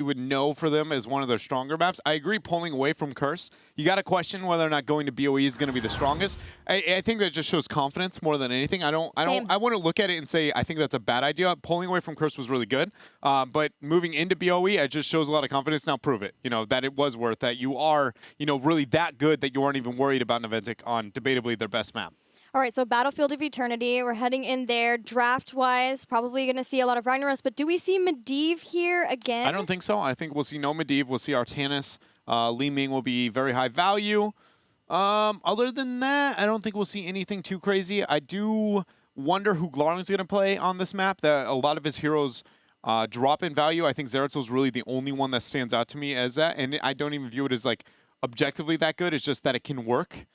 would know for them as one of their stronger maps. I agree, pulling away from Curse, you got to question whether or not going to BOE is going to be the strongest. I think that just shows confidence more than anything. I wouldn't look at it and say I think that's a bad idea. Pulling away from Curse was really good, but moving into BOE, it just shows a lot of confidence. Now prove it, that it was worth that. You are, really that good that you aren't even worried about Naventic on debatably their best map. All right, so Battlefield of Eternity, we're heading in there. Draft-wise, probably going to see a lot of Ragnaros, but do we see Medivh here again? I don't think so. I think we'll see no Medivh. We'll see Artanis. Li Ming will be very high value. Other than that, I don't think we'll see anything too crazy. I do wonder who Glaring's going to play on this map. That a lot of his heroes drop in value. I think Zeratil's really the only one that stands out to me as that, and I don't even view it as like objectively that good. It's just that it can work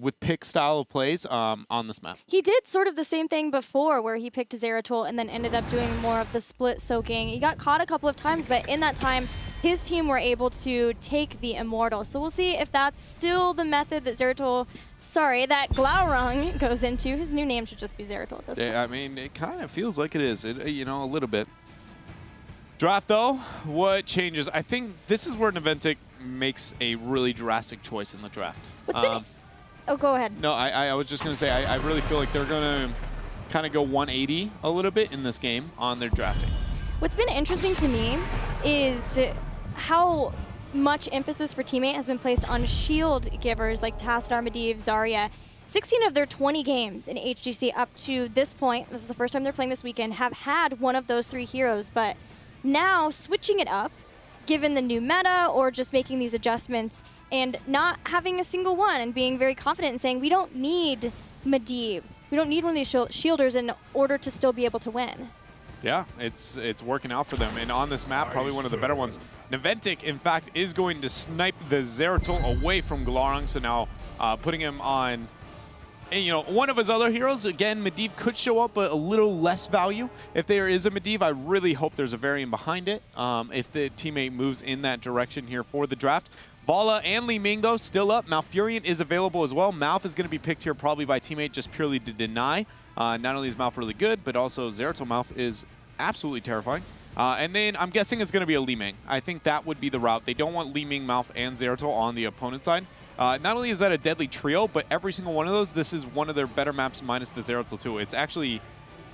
with pick style of plays on this map. He did sort of the same thing before where he picked Zeratul and then ended up doing more of the split soaking. He got caught a couple of times, but in that time, his team were able to take the Immortal. So we'll see if that's still the method that that Glaurung goes into. His new name should just be Zeratul at this point. I mean, it kind of feels like it is, a little bit. Draft, though, what changes? I think this is where Naventic makes a really drastic choice in the draft. Oh, go ahead. No, I was just going to say, I really feel like they're going to kind of go 180 a little bit in this game on their drafting. What's been interesting to me is how much emphasis for Teammate has been placed on shield givers like Tassadar, Medivh, Zarya. 16 of their 20 games in HGC up to this point, this is the first time they're playing this weekend, have had one of those three heroes, but now switching it up, given the new meta or just making these adjustments and not having a single one and being very confident and saying we don't need Medivh. We don't need one of these shielders in order to still be able to win. Yeah, it's working out for them. And on this map, probably one of the better ones. Naventic, in fact, is going to snipe the Zeratul away from Glaurung, so now putting him on one of his other heroes. Again, Medivh could show up, but a little less value. If there is a Medivh, I really hope there's a variant behind it if the teammate moves in that direction here for the draft. Vala and Li Ming, though, still up. Malfurion is available as well. Malf is going to be picked here probably by teammate just purely to deny. Not only is Malf really good, but also Zeratul Malf is absolutely terrifying. And then I'm guessing it's going to be a Li Ming. I think that would be the route. They don't want Li Ming, Malf, and Zeratul on the opponent side. Not only is that a deadly trio, but every single one of those, this is one of their better maps minus the Zeratul too. It's actually,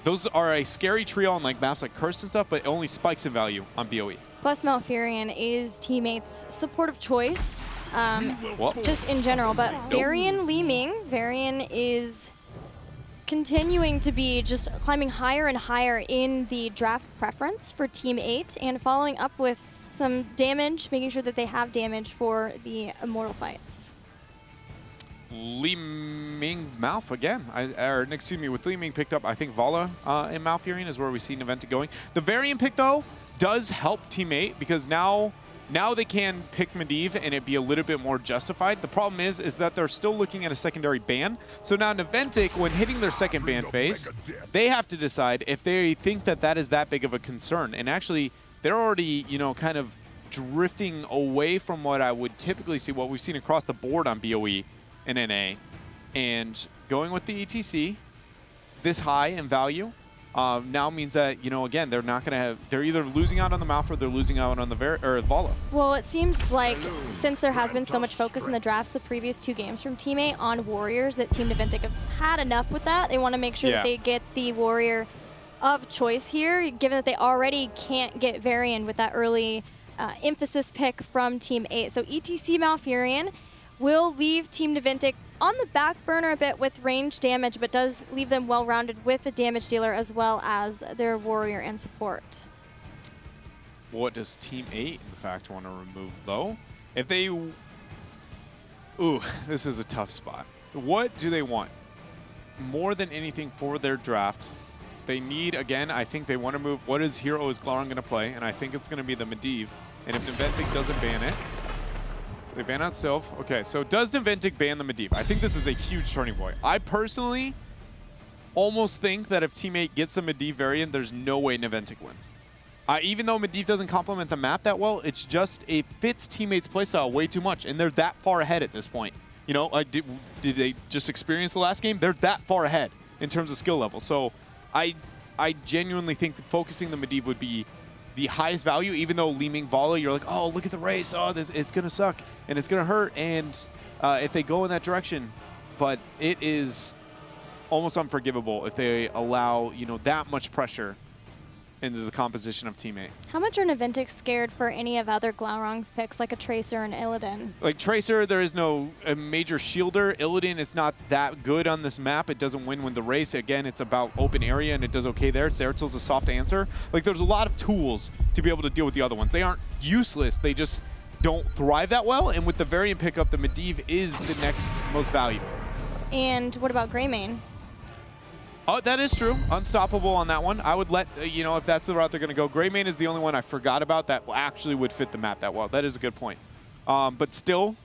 those are a scary trio on like maps like Curse and stuff, but it only spikes in value on BOE. Plus Malfurion is teammates' supportive choice, just in general. But Varian, Li Ming, Varian is continuing to be just climbing higher and higher in the draft preference for Team 8 and following up with some damage, making sure that they have damage for the Immortal fights. Li Ming Malf again. Excuse me, with Li Ming picked up, I think Vala and Malfurion is where we see Naventic going. The variant pick, though, does help Team 8 because now they can pick Medivh and it be a little bit more justified. The problem is that they're still looking at a secondary ban. So now Naventic, when hitting their second ban phase, they have to decide if they think that is that big of a concern. And actually, they're already, kind of drifting away from what I would typically see, what we've seen across the board on BOE and NA. And going with the ETC, this high in value, now means that, again, they're not going to have, they're either losing out on the Malf or they're losing out on the Vala. Well, it seems like since there has been so much focus in the drafts the previous two games from Teammate on Warriors, that Team Naventic have had enough with that. They want to make sure that they get the Warrior of choice here, given that they already can't get Varian with that early emphasis pick from Team 8. So ETC Malfurion will leave Team Naventic on the back burner a bit with range damage, but does leave them well-rounded with the damage dealer as well as their warrior and support. What does Team 8, in fact, want to remove, though? If they... Ooh, this is a tough spot. What do they want? More than anything for their draft, they need, again, I think they want to move... What is hero is Glaurung going to play? And I think it's going to be the Medivh. And if Naventic doesn't ban it... They ban out Sylph. Okay, so does Naventic ban the Medivh? I think this is a huge turning point. I personally almost think that if Team 8 gets a Medivh variant, there's no way Naventic wins. Even though Medivh doesn't complement the map that well, it's just, it fits teammates' playstyle way too much, and they're that far ahead at this point. Did they just experience the last game? They're that far ahead in terms of skill level. So I genuinely think that focusing the Medivh would be the highest value, even though Li-Ming Vala, you're like, oh, look at the race. Oh, it's going to suck, and it's going to hurt, and if they go in that direction. But it is almost unforgivable if they allow, that much pressure into the composition of Teammate. How much are Naventic scared for any of other Glaurung's picks, like a Tracer and Illidan? Like Tracer, there is no major shielder. Illidan is not that good on this map. It doesn't win the race. Again, it's about open area, and it does okay there. Zeratil's a soft answer. Like, there's a lot of tools to be able to deal with the other ones. They aren't useless. They just don't thrive that well. And with the variant pickup, the Medivh is the next most valuable. And what about Greymane? Oh, that is true. Unstoppable on that one. I would let, if that's the route they're going to go. Greymane is the only one I forgot about that actually would fit the map that well. That is a good point. But still,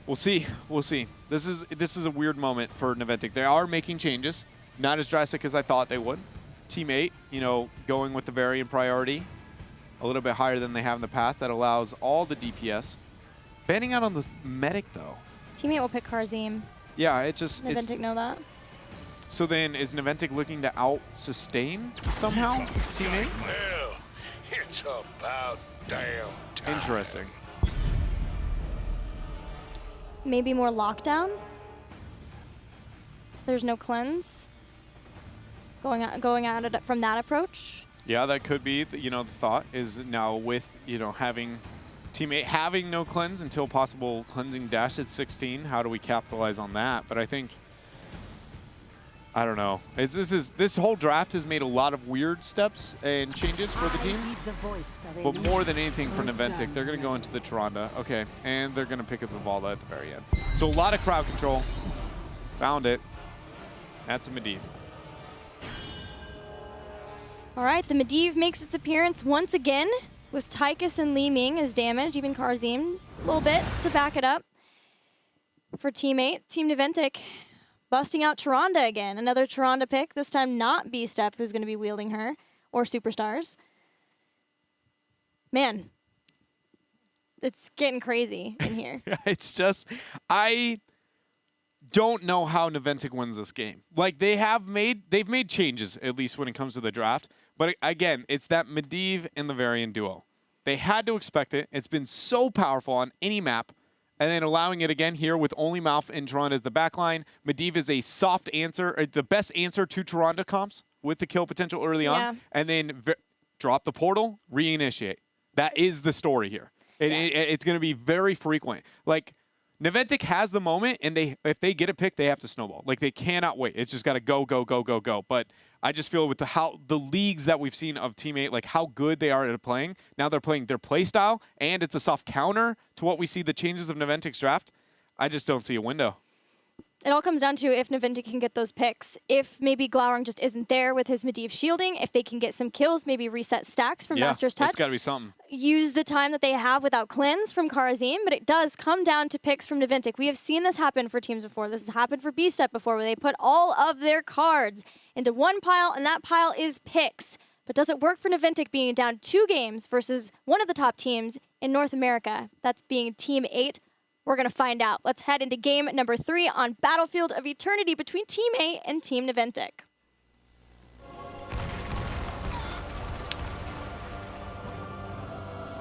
we'll see. We'll see. This is a weird moment for Naventic. They are making changes. Not as drastic as I thought they would. Teammate, going with the variant priority a little bit higher than they have in the past. That allows all the DPS. Banning out on the medic, though. Teammate will pick Karzim. Yeah, it just... Naventic know that. So then, is Naventic looking to out-sustain somehow, Teammate? Well, it's about damn time. Interesting. Maybe more lockdown? There's no cleanse? Going at it from that approach? Yeah, that could be, the thought is now with, having Teammate having no cleanse until possible cleansing dash at 16. How do we capitalize on that? But I think... I don't know. This whole draft has made a lot of weird steps and changes for the teams. But more than anything for Naventic, they're going to go into the Tyrande. Okay, and they're going to pick up the Vala at the very end. So a lot of crowd control. Found it. That's a Medivh. All right, the Medivh makes its appearance once again with Tychus and Li-Ming as damage, even Karzim a little bit to back it up. For Teammate, Team Naventic. Busting out Tyrande again. Another Tyrande pick, this time not B-Step who's going to be wielding her, or Superstars. Man, it's getting crazy in here. It's just, I don't know how Naventic wins this game. Like, they've made changes, at least when it comes to the draft. But again, it's that Medivh and the variant duo. They had to expect it. It's been so powerful on any map. And then allowing it again here with only Malf and Tyrande as the backline. Medivh is a soft answer, the best answer to Tyrande comps with the kill potential early on. And then drop the portal, reinitiate. That is the story here. It's going to be very frequent. Like, Naventic has the moment, and if they get a pick, they have to snowball. Like, they cannot wait. It's just got to go, go, go, go, go. But I just feel with the leagues that we've seen of Teammate, like how good they are at playing. Now they're playing their play style, and it's a soft counter to what we see the changes of Naventic's draft. I just don't see a window. It all comes down to if Naventic can get those picks. If maybe Glaurung just isn't there with his Medivh shielding, if they can get some kills, maybe reset stacks from Master's Touch. It's got to be something. Use the time that they have without cleanse from Karazim, but it does come down to picks from Naventic. We have seen this happen for teams before. This has happened for B-Step before, where they put all of their cards into one pile, and that pile is picks. But does it work for Naventic being down 2 games versus one of the top teams in North America? That's being Team 8. We're going to find out. Let's head into game number 3 on Battlefield of Eternity between Team 8 and Team Naventic.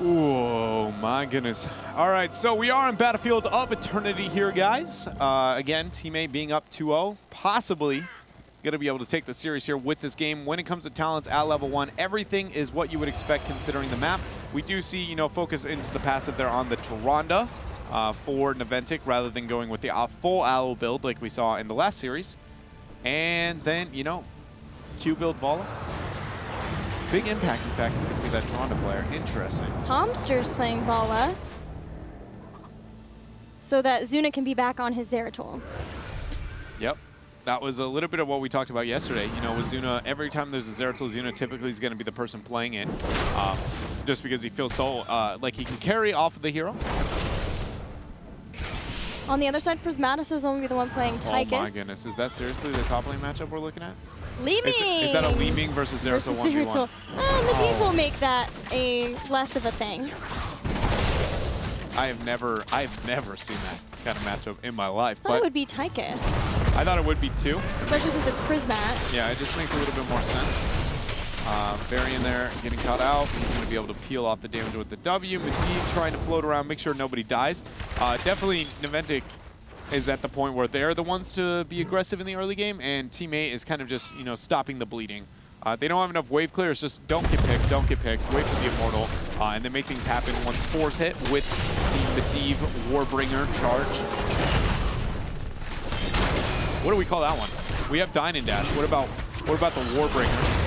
Oh, my goodness. All right, so we are on Battlefield of Eternity here, guys. Again, Team 8 being up 2-0, possibly going to be able to take the series here with this game. When it comes to talents at level 1, everything is what you would expect considering the map. We do see, focus into the passive there on the Tyrande. For Naventic rather than going with the full Aloe build like we saw in the last series. And then, Q build Vala. Big impact, in fact, is going to be that Tyrande player. Interesting. Tomster's playing Vala so that Zuna can be back on his Zeratul. Yep. That was a little bit of what we talked about yesterday. With Zuna, every time there's a Zeratul, Zuna typically is going to be the person playing it. Just because he feels so like he can carry off of the hero. On the other side, Prismatis is only the one playing Tychus. Oh my goodness, is that seriously the top lane matchup we're looking at? Li-Ming! Is that a Li-Ming versus Zeratul 1v1? Medivh will make that a less of a thing. I've never seen that kind of matchup in my life. I thought it would be Tychus. I thought it would be too. Especially since it's Prismat. Yeah, it just makes a little bit more sense. Barry in there, getting caught out. He's going to be able to peel off the damage with the W. Medivh trying to float around, make sure nobody dies. Definitely, Naventic is at the point where they're the ones to be aggressive in the early game, and Team 8 is kind of just, you know, stopping the bleeding. They don't have enough wave clears, just don't get picked, wait for the Immortal, and then make things happen once 4's hit with the Medivh Warbringer charge. What do we call that one? We have Dine and Dash. What about the Warbringer?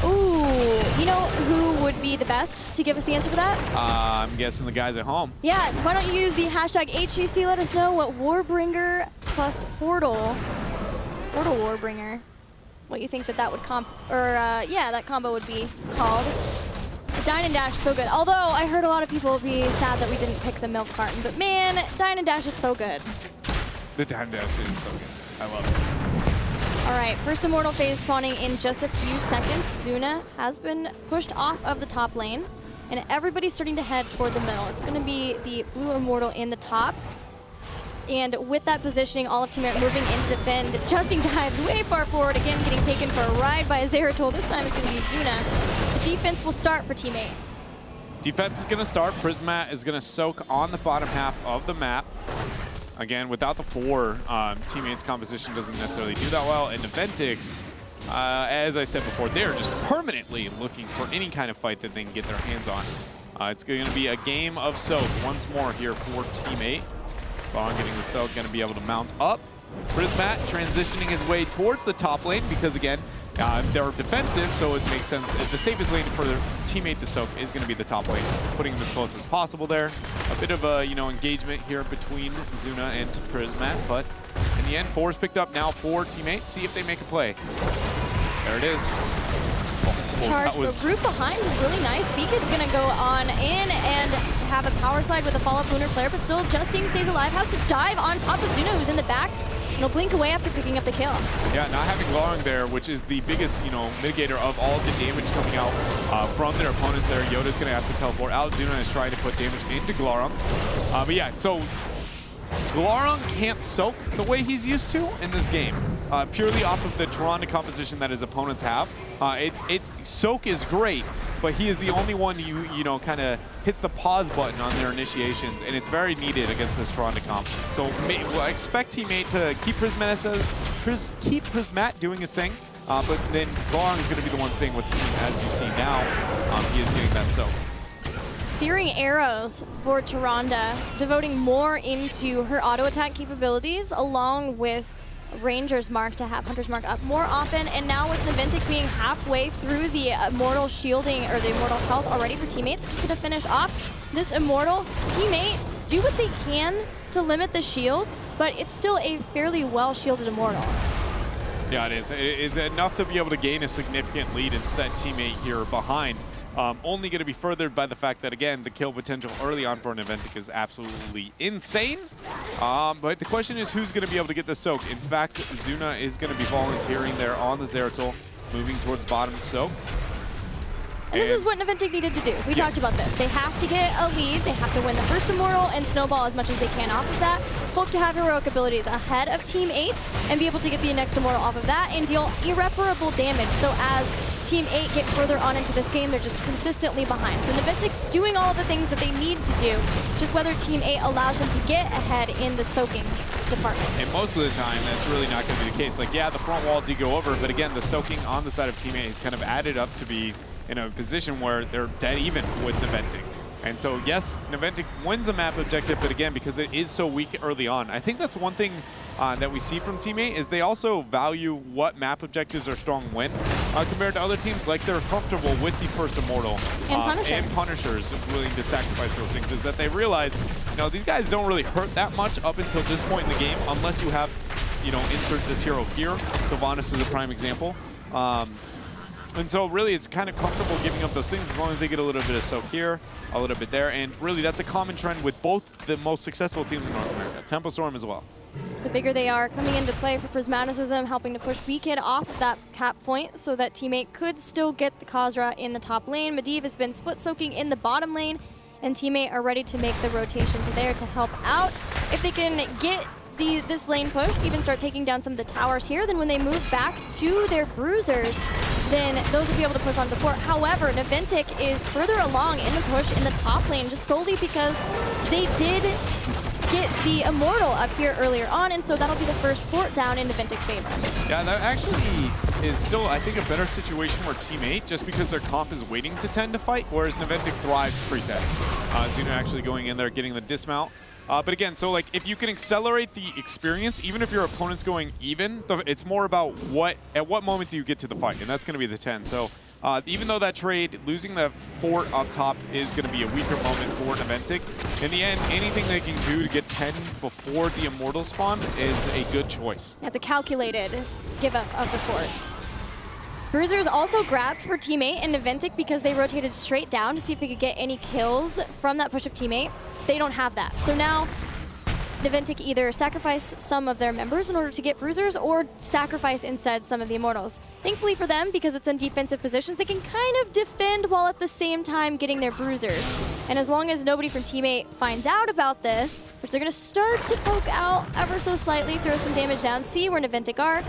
Ooh, you know who would be the best to give us the answer for that? I'm guessing the guys at home. Yeah, why don't you use the hashtag HGC? Let us know what Warbringer plus Portal Warbringer, what you think that would that combo would be called. Dine and Dash is so good. Although I heard a lot of people be sad that we didn't pick the milk carton, but man, Dine and Dash is so good. The Dine Dash is so good. I love it. All right, first Immortal phase spawning in just a few seconds. Zuna has been pushed off of the top lane, and everybody's starting to head toward the middle. It's going to be the blue Immortal in the top. And with that positioning, all of Team 8 moving in to defend. Justing dives way far forward, again getting taken for a ride by a Zeratul. This time it's going to be Zuna. The defense will start for Team 8. Defense is going to start. Prismat is going to soak on the bottom half of the map. Again, without the 4, Team 8's composition doesn't necessarily do that well. And Naventic's, as I said before, they're just permanently looking for any kind of fight that they can get their hands on. It's going to be a game of soak once more here for Team 8. Bong getting the soak, going to be able to mount up. Prismat transitioning his way towards the top lane because, again, they're defensive, so it makes sense. The safest lane for their teammate to soak is going to be the top lane, putting him as close as possible there. A bit of a, engagement here between Zuna and Prismat, but in the end, 4 is picked up now for Team 8. See if they make a play. There it is. Charge the group behind is really nice. Beacon's going to go on in and have a power slide with a follow-up Lunar Flare, but still Justine stays alive, has to dive on top of Zuna, who's in the back. And he'll blink away after picking up the kill. Yeah, not having Glaring there, which is the biggest, mitigator of all the damage coming out from their opponents there. Yoda's going to have to teleport out. Zuna is trying to put damage into Glaring. But yeah, so Glaring can't soak the way he's used to in this game, purely off of the Tyrande composition that his opponents have. Soak is great, but he is the only one who, kind of hits the pause button on their initiations, and it's very needed against this Tyrande comp. So we'll expect Team 8 to keep Prismat doing his thing, but then Glaring is going to be the one staying with the team, as you see now. He is getting that soak. Searing Arrows for Tyrande, devoting more into her auto attack capabilities, along with Ranger's Mark to have Hunter's Mark up more often, and now with Naventic being halfway through the Immortal shielding, or the Immortal health already for Team 8, they're just going to finish off this Immortal. Team 8 do what they can to limit the shields, but it's still a fairly well-shielded Immortal. Yeah, it is. It is enough to be able to gain a significant lead and set Team 8 here behind. Only going to be furthered by the fact that, again, the kill potential early on for Naventic is absolutely insane. But the question is who's going to be able to get the soak. In fact, Zuna is going to be volunteering there on the Zeratul, moving towards bottom soak. And this is what Naventic needed to do. We talked about this. They have to get a lead. They have to win the first Immortal and snowball as much as they can off of that. Hope to have heroic abilities ahead of Team 8 and be able to get the next Immortal off of that and deal irreparable damage. So as Team 8 get further on into this game, they're just consistently behind. So Naventic doing all of the things that they need to do, just whether Team 8 allows them to get ahead in the soaking department. And most of the time, that's really not going to be the case. Like, yeah, the front wall did go over, but again, the soaking on the side of Team 8 is kind of added up to be in a position where they're dead even with Naventic. And so, yes, Naventic wins the map objective, but again, because it is so weak early on, I think that's one thing that we see from Team 8 is they also value what map objectives are strong when compared to other teams. Like, they're comfortable with the first Immortal and Punishers willing to sacrifice those things, is that they realize, these guys don't really hurt that much up until this point in the game unless you have, insert this hero here. Sylvanas is a prime example. And so really it's kind of comfortable giving up those things as long as they get a little bit of soak here, a little bit there, and really that's a common trend with both the most successful teams in North America, Tempo Storm as well. The bigger they are coming into play for Prismaticism, helping to push Beacon off of that cap point so that Team 8 could still get the Khazra in the top lane. Medivh has been split soaking in the bottom lane, and Team 8 are ready to make the rotation to there to help out. If they can get this lane push, even start taking down some of the towers here, then when they move back to their bruisers, then those will be able to push onto the fort. However, Naventic is further along in the push in the top lane just solely because they did get the Immortal up here earlier on, and so that'll be the first fort down in Naventic's favor. Yeah, that actually is still, I think, a better situation for Team 8 just because their comp is waiting to 10 to fight, whereas Naventic thrives pre-10. Xuna actually going in there, getting the dismount. But again, so like if you can accelerate the experience, even if your opponent's going even, it's more about at what moment do you get to the fight, and that's going to be the 10. So even though that trade, losing the fort up top is going to be a weaker moment for Naventic, in the end, anything they can do to get 10 before the Immortal spawn is a good choice. That's a calculated give up of the fort. Bruisers also grabbed for Team 8 and Naventic because they rotated straight down to see if they could get any kills from that push of Team 8. They don't have that. So now Naventic either sacrifice some of their members in order to get Bruisers or sacrifice instead some of the Immortals. Thankfully for them, because it's in defensive positions, they can kind of defend while at the same time getting their Bruisers. And as long as nobody from Team 8 finds out about this, which they're going to start to poke out ever so slightly, throw some damage down, see where Naventic are,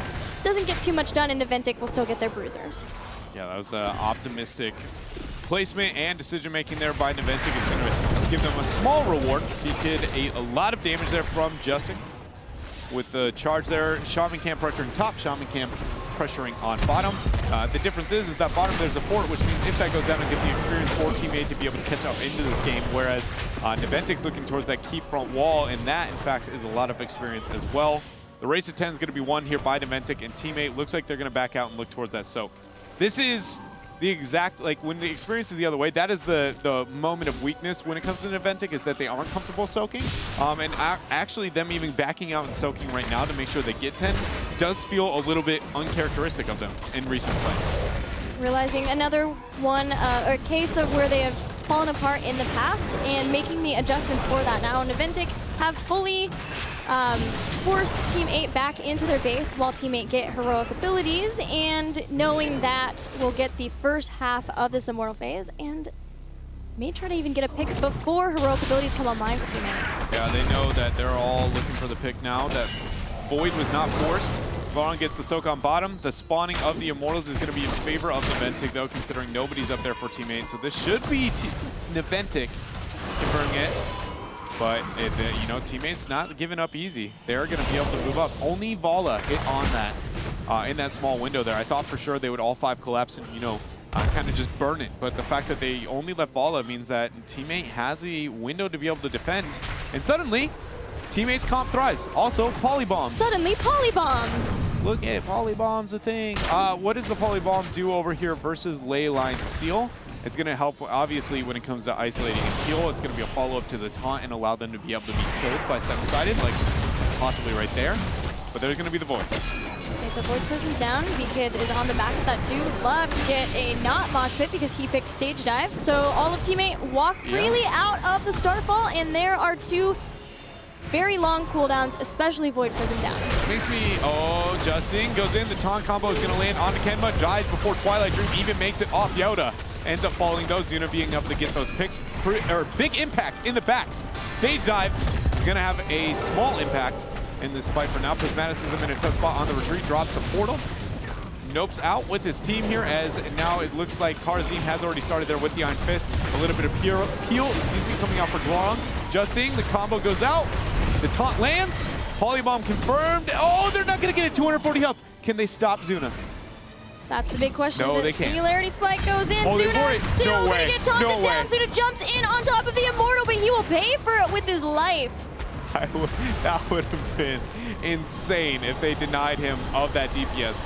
doesn't get too much done, and Naventic will still get their Bruisers. Yeah, that was optimistic placement and decision-making there by Naventic. It's going to give them a small reward. He did a lot of damage there from Justin with the charge there. Shaman Camp pressuring top, Shaman Camp pressuring on bottom. The difference is that bottom there's a fort, which means if that goes down and get the experience for Team 8 to be able to catch up into this game, whereas Naventic's looking towards that key front wall, and that, in fact, is a lot of experience as well. The race to 10 is going to be won here by Naventic, and Team 8 looks like they're going to back out and look towards that soak. This is the exact, like when the experience is the other way, that is the moment of weakness when it comes to Naventic, is that they aren't comfortable soaking. And actually them even backing out and soaking right now to make sure they get 10 does feel a little bit uncharacteristic of them in recent play. Realizing another one, or case of where they have fallen apart in the past and making the adjustments for that. Now Naventic have fully forced Team 8 back into their base while Team 8 get heroic abilities, and knowing that we'll get the first half of this Immortal phase and may try to even get a pick before heroic abilities come online for Team 8. Yeah, they know that they're all looking for the pick now, that Void was not forced. Vaughn gets the soak on bottom. The spawning of the Immortals is going to be in favor of Naventic, though, considering nobody's up there for Team 8. So this should be Naventic confirming it. But, you know, Team 8's not giving up easy. They're going to be able to move up. Only Vala hit on that in that small window there. I thought for sure they would all 5 collapse and, you know, kind of just burn it. But the fact that they only left Vala means that Team 8 has a window to be able to defend. And suddenly, Team 8's comp thrives. Also, Polybomb. Suddenly, Polybomb. Look at Polybomb's a thing. What does the Polybomb do over here versus Leyline Seal? It's going to help, obviously, when it comes to isolating and heal. It's going to be a follow-up to the taunt and allow them to be able to be killed by seven-sided, like possibly right there. But there's going to be the Void. Okay, so Void Prison's down. V-Kid is on the back of that too. Would love to get a not mosh pit because he picked Stage Dive. So all of Team 8 walk freely out of the Starfall, and there are 2 very long cooldowns, especially Void Prison down. Makes me, oh, Justin goes in. The taunt combo is going to land onto Kenma. Dies before Twilight Dream even makes it off Yoda. Ends up falling though. Xuna being able to get those picks. Big impact in the back. Stage Dive is going to have a small impact in this fight for now. Prismaticism in a tough spot on the retreat. Drops the portal. Nopes out with his team here, as now it looks like Karazim has already started there with the Iron Fist. A little bit of peel, coming out for Glorong. Just seeing the combo goes out. The taunt lands. Polybomb confirmed. Oh, they're not going to get it. 240 health. Can they stop Xuna? That's the big question. No, they As can't. Singularity Spike goes in. Oh, Xuna still no going to get taunted no down. Xuna jumps in on top of the Immortal, but he will pay for it with his life. That would have been insane if they denied him of that DPS.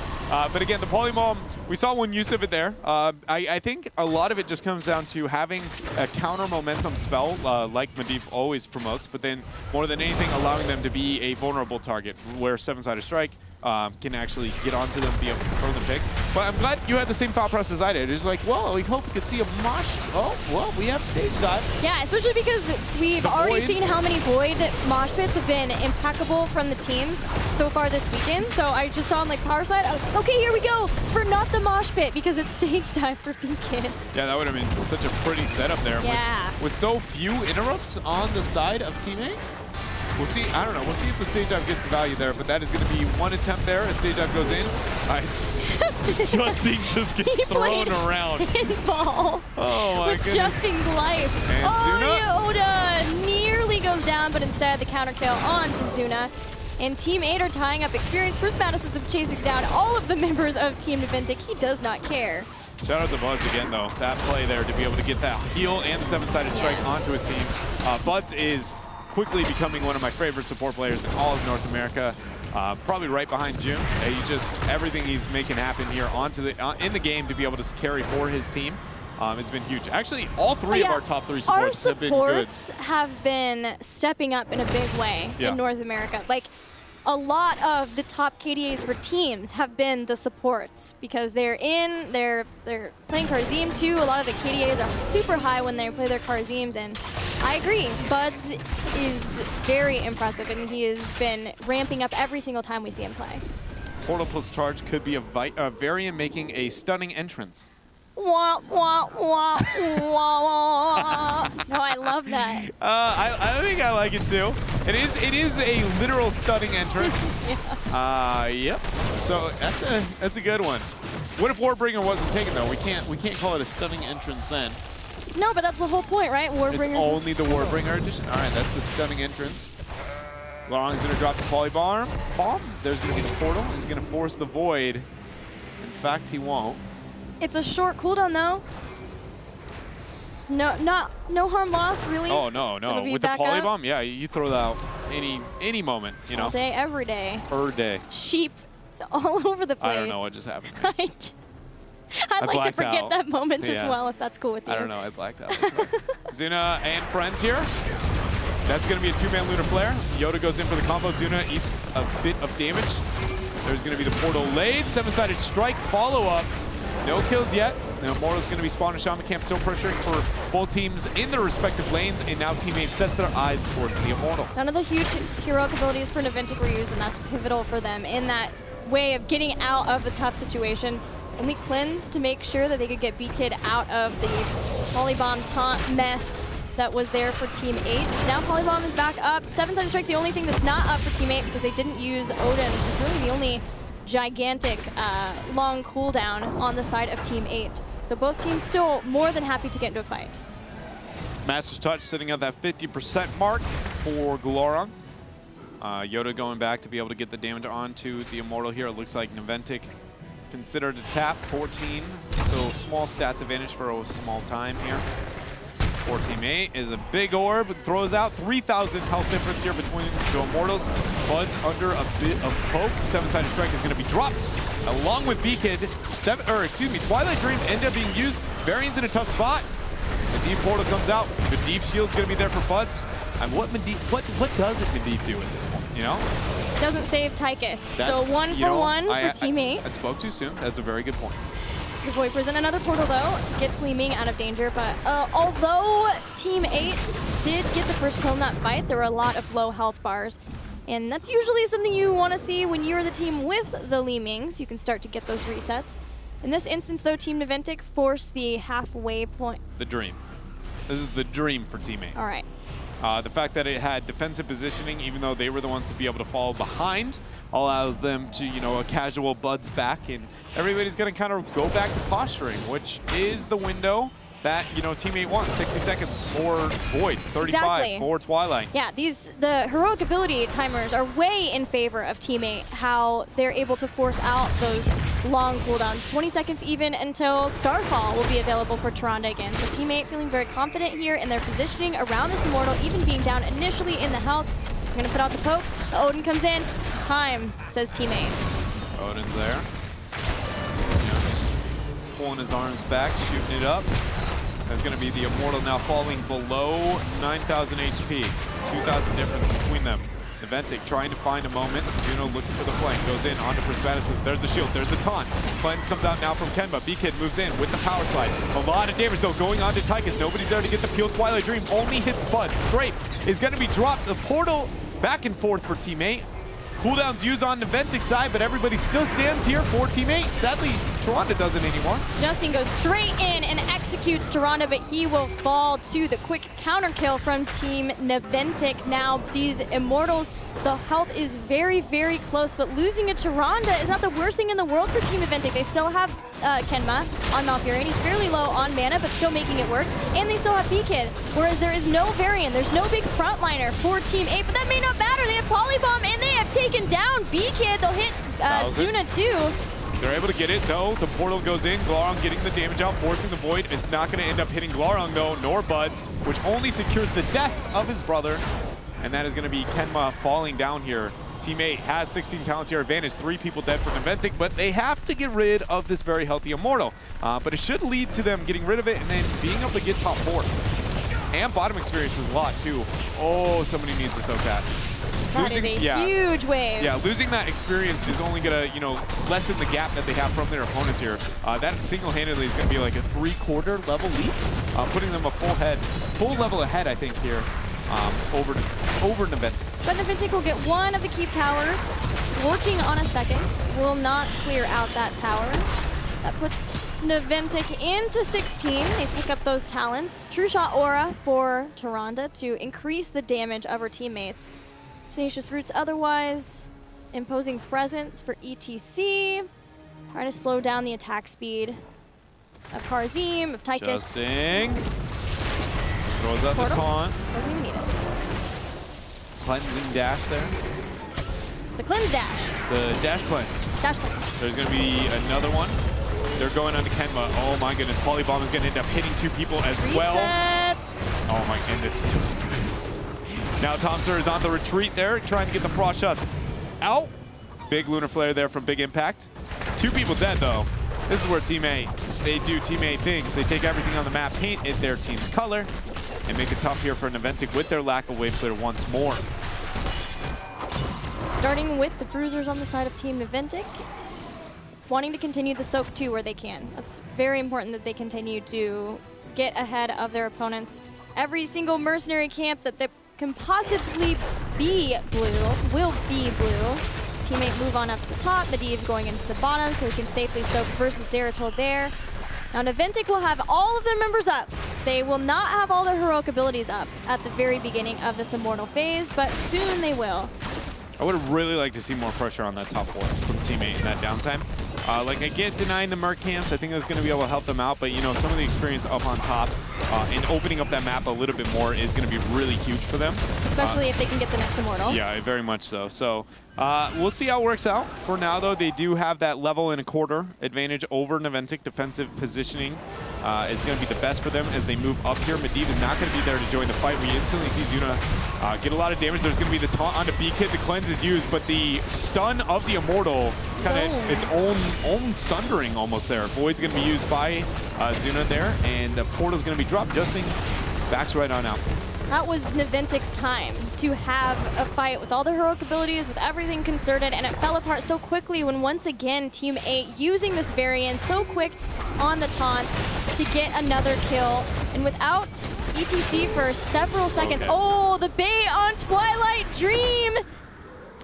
But again, the Polybomb, we saw one use of it there. I think a lot of it just comes down to having a counter momentum spell like Medivh always promotes, but then more than anything allowing them to be a vulnerable target where seven-sided strike can actually get onto them, be able to throw the pick. But I'm glad you had the same thought process I did. It's like, well, we hope we could see a mosh. Oh, well, we have Stage Dive. Yeah, especially because we've already Void. seen how many Void mosh pits have been impeccable from the teams so far this weekend. So I just saw on like power side, I was like, okay, here we go for not the mosh pit because it's Stage Dive for V-Kid. Yeah, that would have been such a pretty setup there. Yeah. With so few interrupts on the side of Team 8. We'll see. I don't know. We'll see if the Stage Dive gets the value there, but that is going to be one attempt there as Stage Dive goes in. Justin just gets thrown around. Pinball Oh my with goodness. Justin's life. And oh, Yoda nearly goes down, but instead the counter kill on to Zuna. And Team 8 are tying up experience. Bruce Madison is chasing down all of the members of Team Naventic. He does not care. Shout out to Buds again, though. That play there to be able to get that heal and the 7-sided strike onto his team. Buds is quickly becoming one of my favorite support players in all of North America. Probably right behind June. He just everything he's making happen here onto the in the game to be able to carry for his team. It's been huge. Actually, all three of our top 3 supports have been good. Our supports have been stepping up in a big way in North America. Like, a lot of the top KDAs for teams have been the supports because they're playing Karzim too. A lot of the KDAs are super high when they play their Karzims, and I agree. Buds is very impressive, and he has been ramping up every single time we see him play. Portal plus charge could be a variant making a stunning entrance. Wah, wah, wah, wah. No, I love that. I think I like it too. It is a literal stunning entrance. Yep. So that's a good one. What if Warbringer wasn't taken though? We can't call it a stunning entrance then. No, but that's the whole point, right? Warbringer. It's only the Warbringer edition. All right, that's the stunning entrance. Long's gonna drop the polybomb. There's gonna be the portal. He's gonna force the void. In fact, he won't. It's a short cooldown though. It's no harm lost, really. Oh no. With the polybomb, yeah, you throw that out any moment, you know. All day, every day. Per day. Sheep all over the place. I don't know what just happened. I'd like to forget that moment as well, if that's cool with you. I don't know, I blacked out. Zuna and friends here. That's going to be a 2-man Lunar Flare. Yoda goes in for the combo. Zuna eats a bit of damage. There's going to be the portal laid. 7-sided strike follow-up. No kills yet. Now Immortal's going to be spawning. Shaman Camp still pressuring for both teams in their respective lanes, and now teammates set their eyes towards the Immortal. None of the huge heroic abilities for Naventic were used, and that's pivotal for them in that way of getting out of the tough situation. Only cleanse to make sure that they could get B-Kid out of the polybomb taunt mess that was there for Team 8. Now polybomb is back up. 7-sided strike, the only thing that's not up for Team 8 because they didn't use Odin, which is really the only gigantic long cooldown on the side of Team 8. So both teams still more than happy to get into a fight. Master's Touch sitting at that 50% mark for Glorong. Yoda going back to be able to get the damage onto the Immortal here. It looks like Naventic considered a tap, 14. So small stats advantage for a small time here. For Team 8 is a big orb, throws out 3,000 health difference here between the Immortals. Bud's under a bit of poke. 7-sided strike is going to be dropped along with B-Kid. Twilight Dream ended up being used. Varian's in a tough spot. The Deep Portal comes out. Medivh shield's going to be there for Buds. And what does Medivh do at this point, you know? Doesn't save Tychus. So 1 for 1 for Team 8. I spoke too soon. That's a very good point. Void present another portal though, gets Li-Ming out of danger, but although Team 8 did get the first kill in that fight, there were a lot of low health bars. And that's usually something you want to see when you're the team with the Li-Mings. You can start to get those resets. In this instance though, Team Naventic forced the halfway point. The dream. This is the dream for Team 8. All right. The fact that it had defensive positioning, even though they were the ones to be able to fall behind, allows them to, you know, a casual Buds back, and everybody's going to kind of go back to posturing, which is the window that, you know, Team 8 wants. 60 seconds for Void, 35 for Twilight. Yeah, the heroic ability timers are way in favor of Team 8, how they're able to force out those long cooldowns. 20 seconds even until Starfall will be available for Tyrande again. So Team 8 feeling very confident here in their positioning around this Immortal, even being down initially in the health. We're going to put out the poke. The Odin comes in. Time, says Team 8. Odin's there. You know, just pulling his arms back, shooting it up. That's going to be the Immortal now falling below 9,000 HP. 2,000 difference between them. Naventic trying to find a moment. Juno looking for the flank. Goes in onto Prismaticus. There's the shield. There's the taunt. Cleanse comes out now from Kenba. B-Kid moves in with the power slide. A lot of damage though going on to Tychus. Nobody's there to get the peel. Twilight Dream only hits Bud. Scrape is going to be dropped. The portal back and forth for Team 8. Cooldowns used on Naventic's side, but everybody still stands here for Team 8. Sadly, Tyrande doesn't anymore. Justin goes straight in and executes Tyrande, but he will fall to the quick counter kill from Team Naventic. Now, these Immortals, the health is very, very close, but losing a Tyrande is not the worst thing in the world for Team Naventic. They still have Kenma on Malfurion, and he's fairly low on mana, but still making it work. And they still have B-Kid, whereas there is no variant. There's no big frontliner for Team 8, but that may not matter. They have Polybomb, and they have taken down B-Kid. They'll hit Zuna too. They're able to get it, though. The portal goes in. Glaurung getting the damage out, forcing the Void. It's not going to end up hitting Glaurung, though, nor Buds, which only secures the death of his brother. And that is going to be Kenma falling down here. Team 8 has 16 talent tier advantage, 3 people dead for Naventic, but they have to get rid of this very healthy Immortal. But it should lead to them getting rid of it and then being able to get top 4. And bottom experience is a lot, too. Oh, somebody needs to soak that. That is a huge wave. Yeah, losing that experience is only going to, lessen the gap that they have from their opponents here. That single-handedly is going to be like a 3/4 level leap, putting them a full level ahead, I think, here over Naventic. But Naventic will get one of the keep towers, working on a second. Will not clear out that tower. That puts Naventic into 16. They pick up those talents. True Shot Aura for Tyrande to increase the damage of her teammates. Tenacious Roots otherwise, imposing presence for ETC, trying to slow down the attack speed of Karzim, of Tychus. Justing. Throws out the taunt. Doesn't even need it. Cleansing dash there. The cleanse dash. The dash cleanse. Dash cleanse. There's going to be another one. They're going on to Kenma. Oh my goodness, Polybomb is going to end up hitting 2 people as well. Resets. Oh my goodness, still spinning. Now Thompson is on the retreat there, trying to get the frost shots out. Big lunar flare there from Big Impact. 2 people dead though. This is where Team 8, they do Team 8 things. They take everything on the map, paint it their team's color, and make it tough here for Naventic with their lack of wave clear once more. Starting with the bruisers on the side of Team Naventic, wanting to continue the soak too where they can. That's very important that they continue to get ahead of their opponents. Every single mercenary camp that they can possibly be blue will be blue. Teammate move on up to the top. Medivh's going into the bottom so he can safely soak versus Zeratul there. Now Naventic will have all of their members up. They will not have all their heroic abilities up at the very beginning of this Immortal phase, but soon they will. I would really like to see more pressure on that top 4 from Team 8 in that downtime. Like, I get denying the Merc camps. I think that's going to be able to help them out. But, some of the experience up on top and opening up that map a little bit more is going to be really huge for them. Especially if they can get the next Immortal. Yeah, very much so. So we'll see how it works out. For now, though, they do have that level and a quarter advantage over Naventic. Defensive positioning is going to be the best for them as they move up here. Medivh is not going to be there to join the fight. We instantly see Zuna get a lot of damage. There's going to be the taunt onto B-Kid. The cleanse is used, but the stun of the Immortal kind of its own sundering almost there. Void's going to be used by Zuna there, and the portal's going to be dropped. Justin backs right on out. That was Naventic's time to have a fight with all the heroic abilities, with everything concerted, and it fell apart so quickly when once again Team 8 using this variant so quick on the taunts to get another kill. And without ETC for several seconds, oh, the bait on Twilight Dream!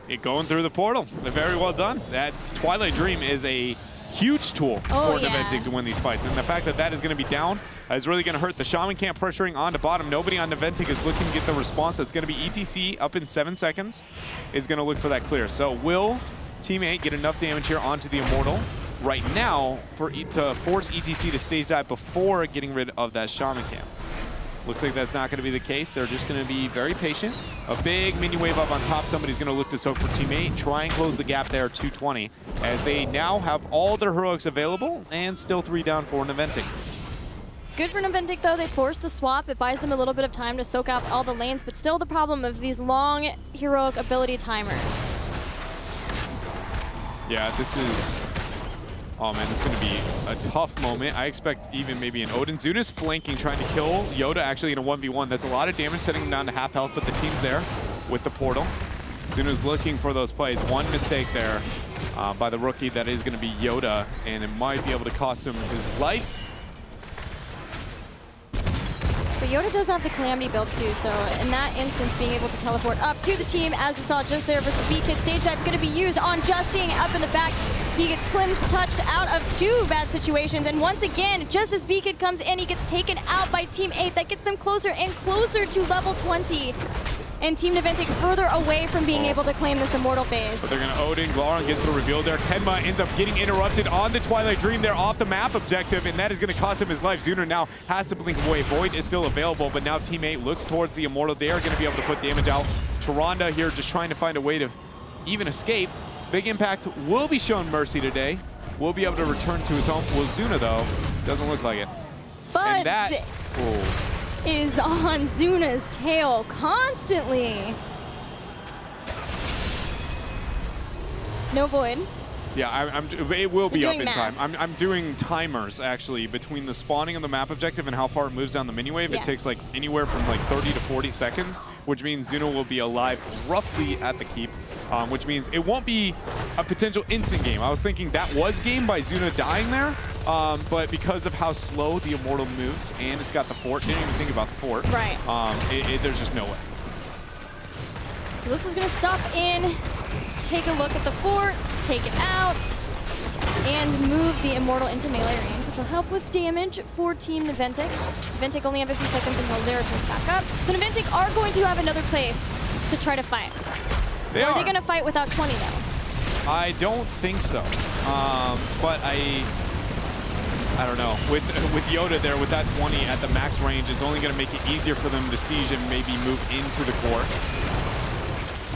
It going through the portal. They're very well done. That Twilight Dream is a huge tool for Naventic to win these fights. And the fact that that is going to be down is really going to hurt. The Shaman camp pressuring on to bottom. Nobody on Naventic is looking to get the response. It's going to be ETC up in 7 seconds is going to look for that clear. So will Team 8 get enough damage here onto the Immortal right now to force ETC to stage dive before getting rid of that Shaman camp? Looks like that's not going to be the case. They're just going to be very patient. A big minion wave up on top. Somebody's going to look to soak for Team 8. Try and close the gap there, 220, as they now have all their heroics available and still 3 down for Naventic. Good for Naventic, though. They forced the swap. It buys them a little bit of time to soak out all the lanes, but still the problem of these long heroic ability timers. Yeah, this is... Oh man, this is going to be a tough moment. I expect even maybe an Odin. Zuna's flanking, trying to kill Yoda actually in a 1v1. That's a lot of damage, setting him down to half health, but the team's there with the portal. Zuna's looking for those plays. One mistake there by the rookie. That is going to be Yoda, and it might be able to cost him his life. But Yoda does have the Calamity build too, so in that instance, being able to teleport up to the team, as we saw just there versus B-Kid, stage dive's going to be used on Justing up in the back. He gets cleansed, touched out of 2 bad situations. And once again, just as B-Kid comes in, he gets taken out by Team 8. That gets them closer and closer to level 20. And Team Naventic further away from being able to claim this Immortal phase. But they're going to Odin. Glaurung gets the reveal there. Kenma ends up getting interrupted on the Twilight Dream. They're off the map objective, and that is going to cost him his life. Zuna now has to blink away. Void is still available, but now Team 8 looks towards the Immortal. They are going to be able to put damage out. Tyrande here just trying to find a way to even escape. Big Impact will be shown mercy today. Will be able to return to his home. Will Zuna, though, doesn't look like it. But and that is on Zuna's tail constantly. No Void. Yeah, it will be up in math. time. I'm doing timers, actually, between the spawning of the map objective and how far it moves down the mini wave. Yeah. It takes like anywhere from like 30 to 40 seconds, which means Zuna will be alive roughly at the keep, which means it won't be a potential instant game. I was thinking that was game by Zuna dying there, but because of how slow the Immortal moves and it's got the fort, didn't even think about the fort. Right. There's just no way. So this is going to stop in, take a look at the fort, take it out, and move the Immortal into melee range, which will help with damage for Team Naventic. Naventic only have 50 seconds until Zera comes back up. So Naventic are going to have another place to try to fight. Are they going to fight without 20, though? I don't think so. But I don't know. With Yoda there, with that 20 at the max range, is only going to make it easier for them to siege and maybe move into the core.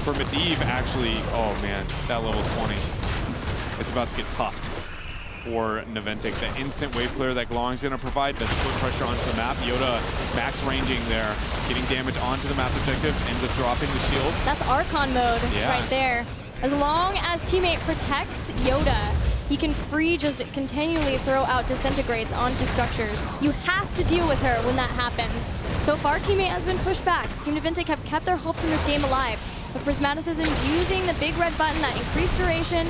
For Medivh, actually, oh man, that level 20. It's about to get tough for Naventic. The instant wave clear that Glaurung's going to provide, that split pressure onto the map. Yoda max ranging there, getting damage onto the map objective, ends up dropping the shield. That's Archon mode right there. As long as teammate protects Yoda, he can just continually throw out disintegrates onto structures. You have to deal with her when that happens. So far, teammate has been pushed back. Team Naventic have kept their hopes in this game alive. But Prismaticism using the big red button, that increased duration,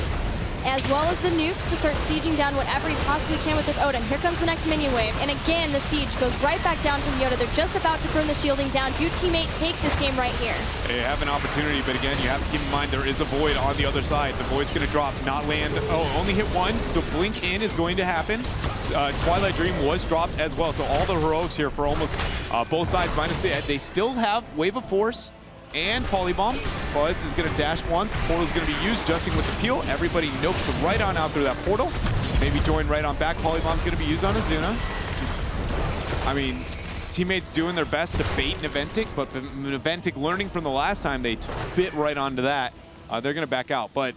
as well as the nukes to start sieging down whatever he possibly can with this Odin. Here comes the next minion wave, and again, the siege goes right back down from Yoda. They're just about to burn the shielding down. Do teammate take this game right here? They have an opportunity, but again, you have to keep in mind there is a Void on the other side. The Void's going to drop, not land. Oh, only hit one. The blink in is going to happen. Twilight Dream was dropped as well, so all the heroics here for almost both sides, minus the Ed. They still have Wave of Force and Polybomb. Buds is going to dash once. Portal's going to be used, justing with the peel. Everybody nopes right on out through that portal. Maybe join right on back. Polybomb's going to be used on Azuna. I mean, teammates doing their best to bait Naventic, but Naventic learning from the last time they bit right onto that. They're going to back out, but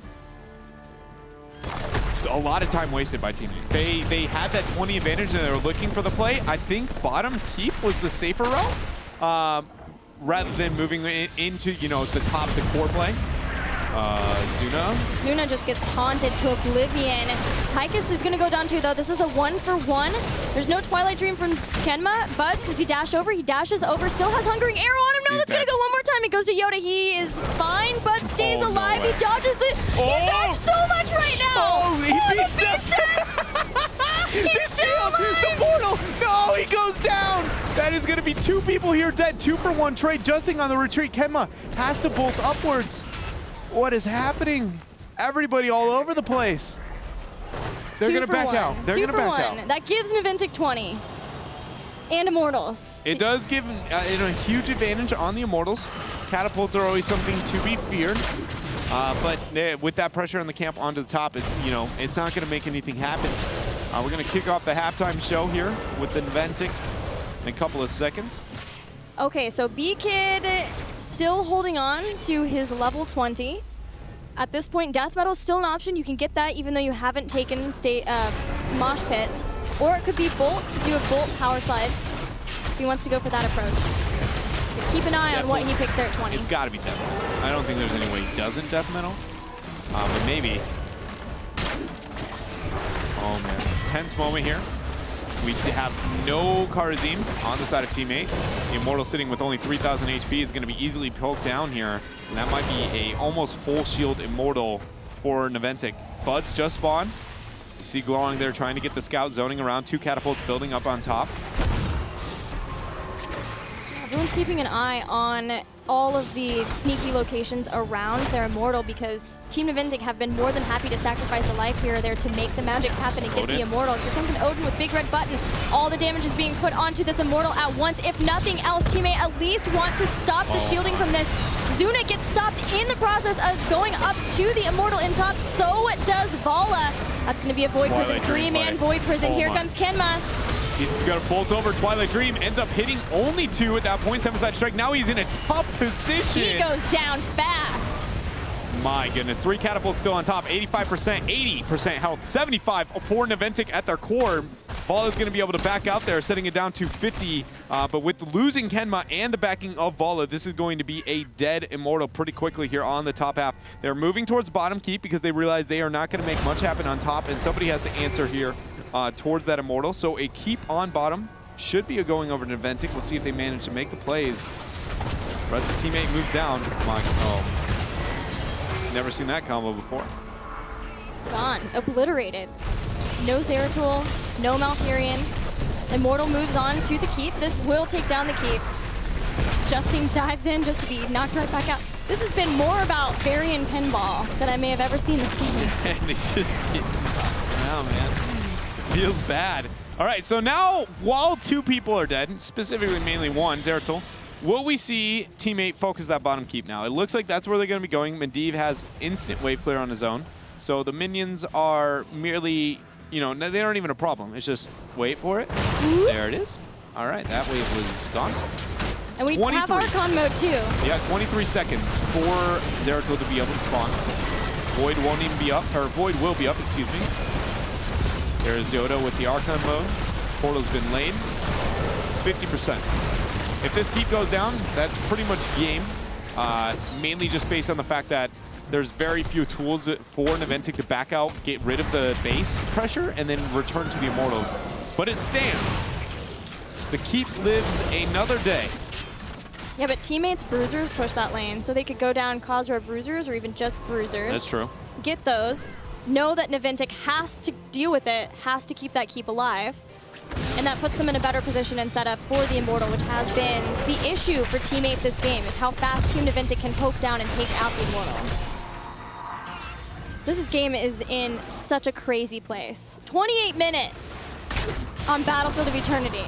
a lot of time wasted by teammate. They had that 20 advantage and they were looking for the play. I think bottom keep was the safer route. Rather than moving into, you know, the top of the core play. Zuna just gets taunted to oblivion. Tychus is going to go down too, though. This is a 1-for-1. There's no Twilight Dream from Kenma. Buds, does he dash over? He dashes over, still has Hungering Arrow on him. No, that's going to go one more time. It goes to Yoda. He is fine. Buds stays alive. No, he dodges the... He's dodged so much right now. He steps. He's still alive. The portal. No, he goes down. That is going to be 2 people here dead. 2-for-1 trade. Justing on the retreat. Kenma has to bolt upwards. What is happening? Everybody all over the place. They're going to back out. They're going to back out. That gives Naventic 20. And Immortals. It does give a huge advantage on the Immortals. Catapults are always something to be feared. But with that pressure on the camp onto the top, it's not going to make anything happen. We're going to kick off the halftime show here with the Naventic in a couple of seconds. Okay, so B-Kid still holding on to his level 20. At this point, Death Metal is still an option. You can get that even though you haven't taken Mosh Pit. Or it could be Bolt to do a Bolt power slide if he wants to go for that approach. So keep an eye on what he picks there at 20. It's got to be Death Metal. I don't think there's any way he doesn't Death Metal. But maybe. Oh man, tense moment here. We have no Karazim on the side of teammate. The Immortal sitting with only 3,000 HP is going to be easily poked down here. And that might be a almost full shield Immortal for Naventic. Buds just spawned. You see Glaurung there trying to get the scout zoning around. 2 catapults building up on top. Everyone's keeping an eye on all of the sneaky locations around their Immortal because Team Naventic have been more than happy to sacrifice a life here or there to make the magic happen and get the Immortal. Here comes an Odin with big red button. All the damage is being put onto this Immortal at once. If nothing else, teammate at least want to stop the shielding from this. Zuna gets stopped in the process of going up to the Immortal in top. So does Vala. That's going to be a Void Prison, 3-man Void Prison. Here comes Kenma. He's got a bolt over. Twilight Dream ends up hitting only 2 at that point. 7-side strike. Now he's in a tough position. He goes down fast. My goodness. 3 catapults still on top. 85%, 80% health. 75 for Naventic at their core. Vala's going to be able to back out there, setting it down to 50. But with losing Kenma and the backing of Vala, this is going to be a dead Immortal pretty quickly here on the top half. They're moving towards bottom keep because they realize they are not going to make much happen on top, and somebody has to answer here towards that Immortal. So a keep on bottom should be a going over to Naventic. We'll see if they manage to make the plays. Rest of the teammate moves down. Never seen that combo before. Gone. Obliterated. No Zeratul, no Malfurion. Immortal moves on to the keep. This will take down the keep. Justin dives in just to be knocked right back out. This has been more about Varian pinball than I may have ever seen this game. And he's just getting knocked around, man. Feels bad. All right, so now while 2 people are dead, specifically mainly 1, Zeratul, will we see teammate focus that bottom keep now? It looks like that's where they're going to be going. Medivh has instant wave clear on his own. So the minions are merely, you know, they aren't even a problem. It's just wait for it. There it is. All right, that wave was gone. And we have Archon mode too. Yeah, 23 seconds for Zeratul to be able to spawn. Void won't even be up, or Void will be up, excuse me. There's Yoda with the Archon mode. Portal's been laid. 50%. If this keep goes down, that's pretty much game. Mainly just based on the fact that there's very few tools for Naventic to back out, get rid of the base pressure, and then return to the Immortals. But it stands. The keep lives another day. Yeah, but teammates Bruisers push that lane, so they could go down Khazra Bruisers or even just Bruisers. That's true. Get those. Know that Naventic has to deal with it, has to keep that keep alive. And that puts them in a better position and setup for the Immortal, which has been the issue for teammate this game, is how fast Team Naventic can poke down and take out the Immortals. This game is in such a crazy place. 28 minutes on Battlefield of Eternity.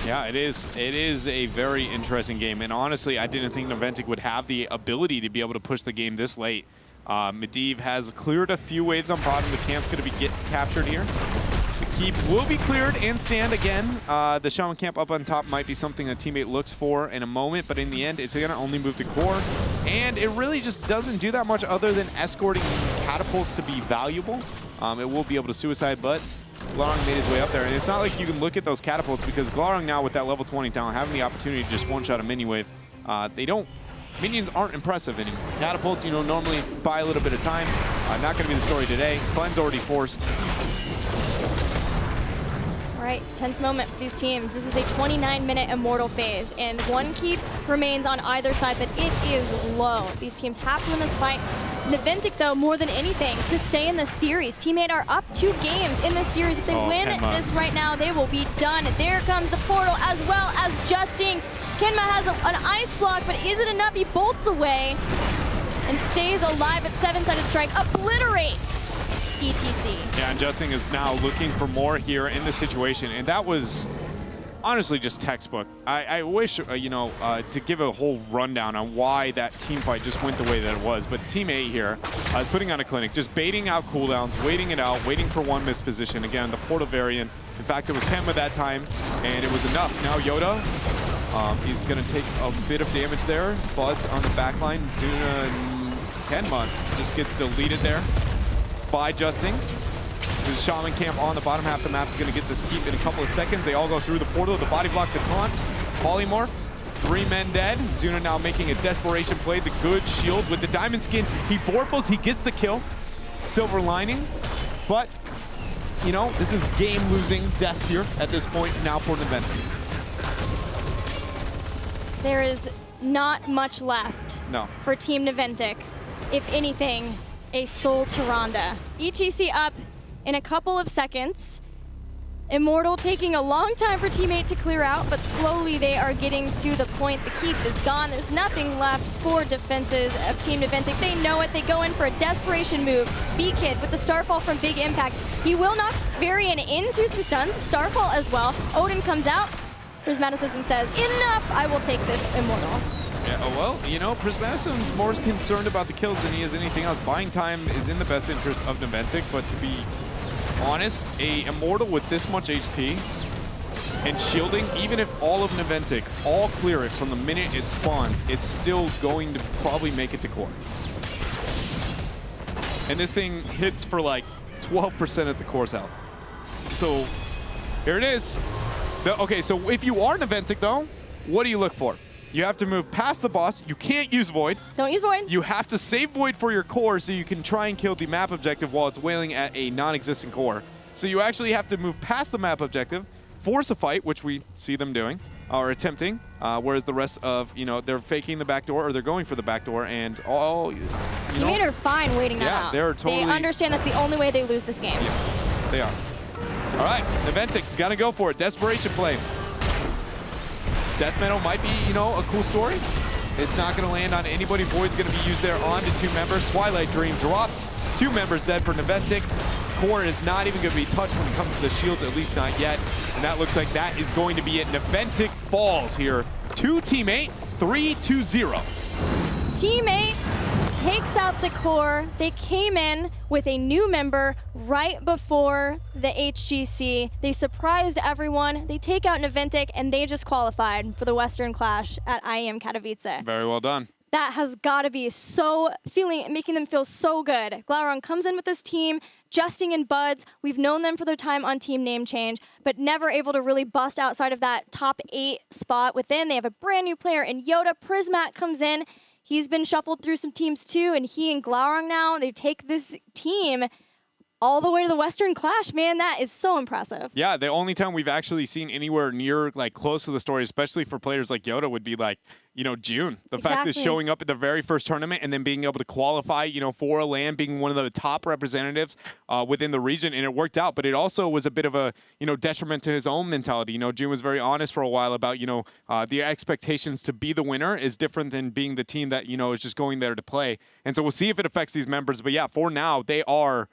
Yeah, it is. It is a very interesting game, and honestly, I didn't think Naventic would have the ability to be able to push the game this late. Medivh has cleared a few waves on bottom. The camp's going to be captured here. The keep will be cleared and stand again. The Shaman camp up on top might be something that teammate looks for in a moment, but in the end, it's going to only move to core. And it really just doesn't do that much other than escorting catapults to be valuable. It will be able to suicide, but Glarung made his way up there. And it's not like you can look at those catapults because Glarung now with that level 20 talent, having the opportunity to just one-shot a mini-wave, minions aren't impressive anymore. Catapults, you know, normally buy a little bit of time. Not going to be the story today. Cleanse already forced. All right, tense moment for these teams. This is a 29-minute Immortal phase, and 1 keep remains on either side, but it is low. These teams have to win this fight. Naventic, though, more than anything, to stay in the series. Teammate are up 2 games in this series. If they win this right now, they will be done. There comes the Portal as well as Justing. Kenma has an ice block, but is it enough? He bolts away and stays alive at 7-sided strike, obliterates ETC. Yeah, and Justing is now looking for more here in this situation, and that was honestly just textbook. I wish, to give a whole rundown on why that team fight just went the way that it was, but Team 8 here is putting on a clinic, just baiting out cooldowns, waiting it out, waiting for one missed position. Again, the Portal variant. In fact, it was Kenma that time, and it was enough. Now Yoda, he's going to take a bit of damage there. Buds on the backline. Zuna and Kenma just gets deleted there by Justing. The Shaman camp on the bottom half of the map is going to get this keep in a couple of seconds. They all go through the portal, the body block, the taunts. Polymorph, 3 men dead. Zuna now making a desperation play. The good shield with the diamond skin. He vorpals, he gets the kill. Silver lining, but you know, this is game-losing deaths here at this point now for Naventic. There is not much left for Team Naventic. If anything, a Soul Tyrande. ETC up in a couple of seconds. Immortal taking a long time for teammate to clear out, but slowly they are getting to the point. The keep is gone. There's nothing left for defenses of Team Naventic. They know it. They go in for a desperation move. B-Kid with the Starfall from Big Impact. He will knock Varian into some stuns. Starfall as well. Odin comes out. Prismaticism says, enough, I will take this Immortal. Yeah, well, you know, Prismaticism's more concerned about the kills than he is anything else. Buying time is in the best interest of Naventic, but to be honest, a Immortal with this much HP and shielding, even if all of Naventic all clear it from the minute it spawns, it's still going to probably make it to core. And this thing hits for like 12% at the core's health. So here it is. Okay, so if you are Naventic though, what do you look for? You have to move past the boss. You can't use Void. Don't use Void. You have to save Void for your core so you can try and kill the map objective while it's wailing at a non-existent core. So you actually have to move past the map objective, force a fight, which we see them doing, or attempting, whereas the rest of, you know, they're faking the back door or they're going for the back door, and all, Teammate are fine waiting that out. Yeah, they're totally... They understand that's the only way they lose this game. Yeah, they are. All right, Naventic's got to go for it. Desperation play. Death Metal might be, you know, a cool story. It's not going to land on anybody. Void's going to be used there on to 2 members. Twilight Dream drops. 2 members dead for Naventic. Core is not even going to be touched when it comes to the shields, at least not yet. And that looks like that is going to be it. Naventic falls here. 2 teammate, 3-2-0. Teammate takes out the core. They came in with a new member right before the HGC. They surprised everyone. They take out Naventic, and they just qualified for the Western Clash at IEM Katowice. Very well done. That has got to be making them feel so good. Glaurung comes in with this team, Justing and Buds. We've known them for their time on Team Name Change, but never able to really bust outside of that top 8 spot within. They have a brand new player in Yoda. Prismat comes in. He's been shuffled through some teams too, and he and Glaurung now, they take this team all the way to the Western Clash. Man, that is so impressive. Yeah, the only time we've actually seen anywhere near, like, close to the story, especially for players like Yoda, would be, like, you know, June. The fact is showing up at the very first tournament and then being able to qualify, you know, for a LAN, being one of the top representatives within the region, and it worked out. But it also was a bit of a, you know, detriment to his own mentality. You know, June was very honest for a while about, you know, the expectations to be the winner is different than being the team that, you know, is just going there to play. And so we'll see if it affects these members. But yeah, for now, they are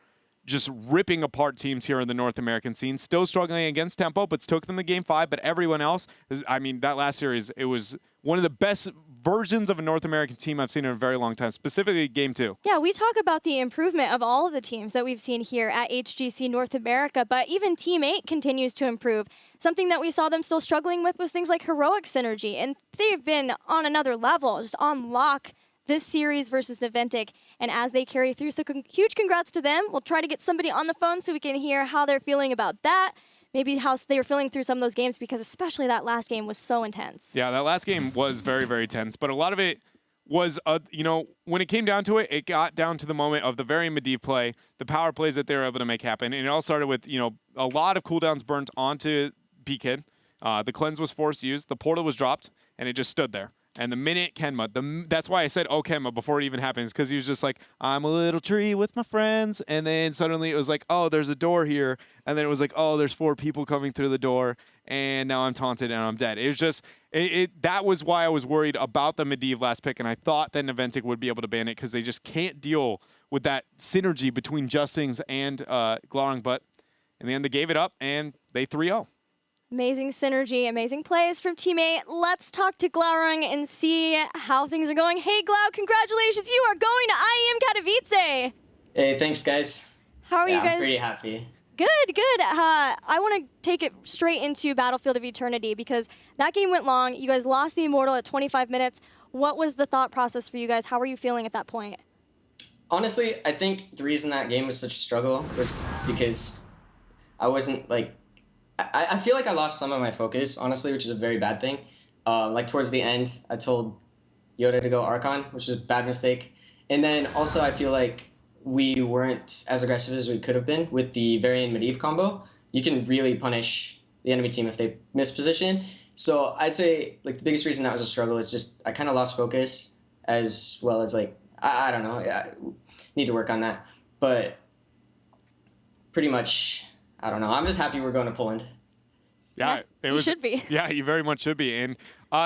just ripping apart teams here in the North American scene. Still struggling against Tempo, but took them to Game 5. But everyone else, I mean, that last series, it was one of the best versions of a North American team I've seen in a very long time, specifically Game 2. Yeah, we talk about the improvement of all of the teams that we've seen here at HGC North America, but even Team 8 continues to improve. Something that we saw them still struggling with was things like heroic synergy, and they've been on another level, just on lock this series versus Naventic, and as they carry through, so huge congrats to them. We'll try to get somebody on the phone so we can hear how they're feeling about that, maybe how they were feeling through some of those games, because especially that last game was so intense. Yeah, that last game was very, very tense, but a lot of it was, you know, when it came down to it, it got down to the moment of the Varian Medivh play, the power plays that they were able to make happen, and it all started with, you know, a lot of cooldowns burnt onto B-Kid. The cleanse was forced used, the portal was dropped, and it just stood there. And the minute Kenma, that's why I said, oh, Kenma, before it even happens, because he was just like, I'm a little tree with my friends. And then suddenly it was like, oh, there's a door here. And then it was like, oh, there's 4 people coming through the door. And now I'm taunted and I'm dead. It was just, that was why I was worried about the Medivh last pick. And I thought that Naventic would be able to ban it because they just can't deal with that synergy between Justings and Glaurung. But in the end, they gave it up and they 3-0. Amazing synergy, amazing plays from teammate. Let's talk to Glaurung and see how things are going. Hey, Glau, congratulations. You are going to IEM Katowice. Hey, thanks, guys. How are you guys? I'm pretty happy. Good, good. I want to take it straight into Battlefield of Eternity because that game went long. You guys lost the Immortal at 25 minutes. What was the thought process for you guys? How were you feeling at that point? Honestly, I think the reason that game was such a struggle was because I wasn't, like, I feel like I lost some of my focus, honestly, which is a very bad thing. Like, towards the end, I told Yoda to go Archon, which is a bad mistake. And then also I feel like we weren't as aggressive as we could have been with the Varian Medivh combo. You can really punish the enemy team if they miss position. So I'd say, like, the biggest reason that was a struggle is just I kind of lost focus, as well as, like, I don't know. Yeah, need to work on that. But pretty much I don't know. I'm just happy we're going to Poland. Yeah, it was. should be. Yeah, you very much should be. And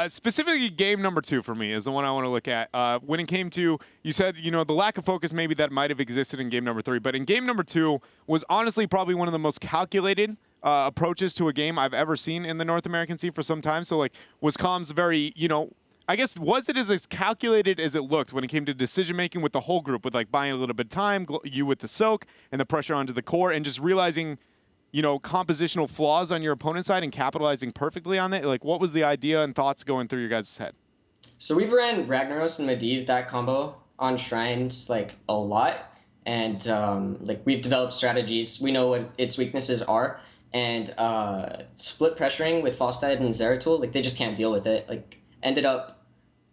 specifically, game number 2 for me is the one I want to look at. When it came to, you said, the lack of focus maybe that might have existed in game number 3, but in game number 2 was honestly probably one of the most calculated approaches to a game I've ever seen in the North American scene for some time. So, like, was Comms very, I guess, was it as calculated as it looked when it came to decision making with the whole group, with like buying a little bit of time, you with the soak and the pressure onto the core, and just realizing, compositional flaws on your opponent's side and capitalizing perfectly on that? Like, what was the idea and thoughts going through your guys' head? So we've ran Ragnaros and Medivh, that combo, on Shrines, like, a lot. And, like, we've developed strategies. We know what its weaknesses are. And split pressuring with Falstad and Zeratul, like, they just can't deal with it. Like, ended up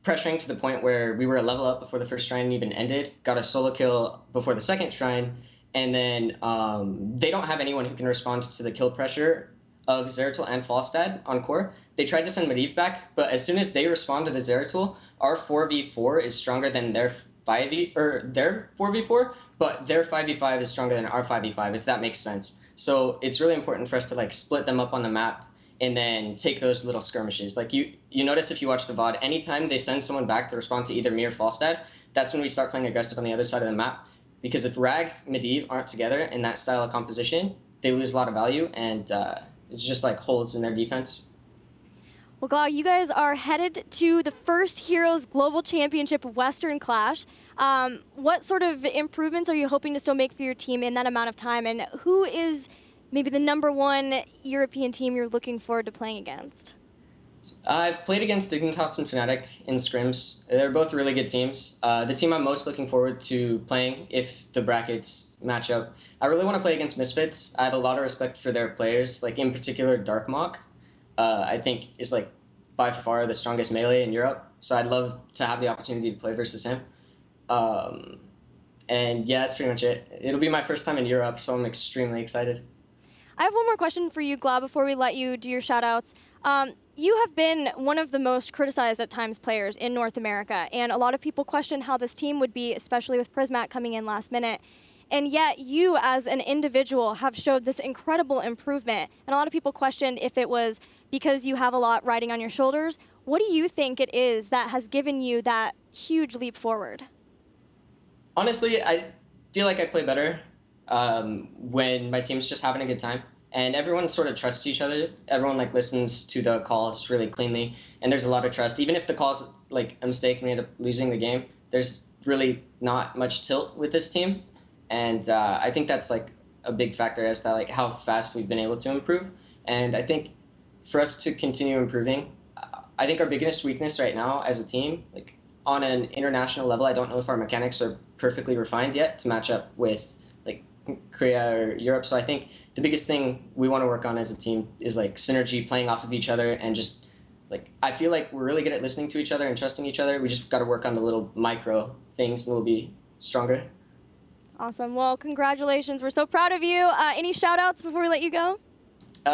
pressuring to the point where we were a level up before the first Shrine even ended, got a solo kill before the second Shrine, and then they don't have anyone who can respond to the kill pressure of Zeratul and Falstad on core. They tried to send Medivh back, but as soon as they respond to the Zeratul, our 4v4 is stronger than their 4v4, but their 5v5 is stronger than our 5v5, if that makes sense. So it's really important for us to like split them up on the map and then take those little skirmishes. Like you notice if you watch the VOD, anytime they send someone back to respond to either me or Falstad, that's when we start playing aggressive on the other side of the map. Because if Rag, Medivh aren't together in that style of composition, they lose a lot of value, and it's just like holes in their defense. Well, Glau, you guys are headed to the first Heroes Global Championship Western Clash. What sort of improvements are you hoping to still make for your team in that amount of time? And who is maybe the #1 European team you're looking forward to playing against? I've played against Dignitas and Fnatic in scrims. They're both really good teams. The team I'm most looking forward to playing, if the brackets match up, I really want to play against Misfits. I have a lot of respect for their players, like in particular Darkmok. I think is like by far the strongest melee in Europe. So I'd love to have the opportunity to play versus him. And yeah, that's pretty much it. It'll be my first time in Europe, so I'm extremely excited. I have one more question for you, Glau, before we let you do your shout-outs. You have been one of the most criticized at times players in North America, and a lot of people question how this team would be, especially with Prismac coming in last minute. And yet you, as an individual, have showed this incredible improvement. And a lot of people questioned if it was because you have a lot riding on your shoulders. What do you think it is that has given you that huge leap forward? Honestly, I feel like I play better when my team's just having a good time. And everyone sort of trusts each other. Everyone like listens to the calls really cleanly, and there's a lot of trust. Even if the call's like a mistake and we end up losing the game, there's really not much tilt with this team, and I think that's like a big factor as to like how fast we've been able to improve. And I think for us to continue improving, I think our biggest weakness right now as a team, like on an international level, I don't know if our mechanics are perfectly refined yet to match up with like Korea or Europe. So I think the biggest thing we want to work on as a team is like synergy, playing off of each other, and just like I feel like we're really good at listening to each other and trusting each other. We just got to work on the little micro things and we'll be stronger. Awesome. Well, congratulations. We're so proud of you. Any shout outs before we let you go?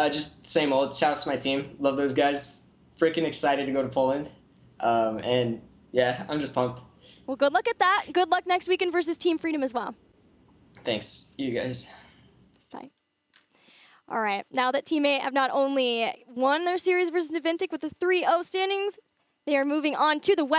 Just same old. Shout out to my team. Love those guys. Freaking excited to go to Poland. And yeah, I'm just pumped. Well, good luck at that. Good luck next weekend versus Team Freedom as well. Thanks. You guys. Bye. All right. Now that Team 8 have not only won their series versus Naventic with the 3-0 standings, they are moving on to the West.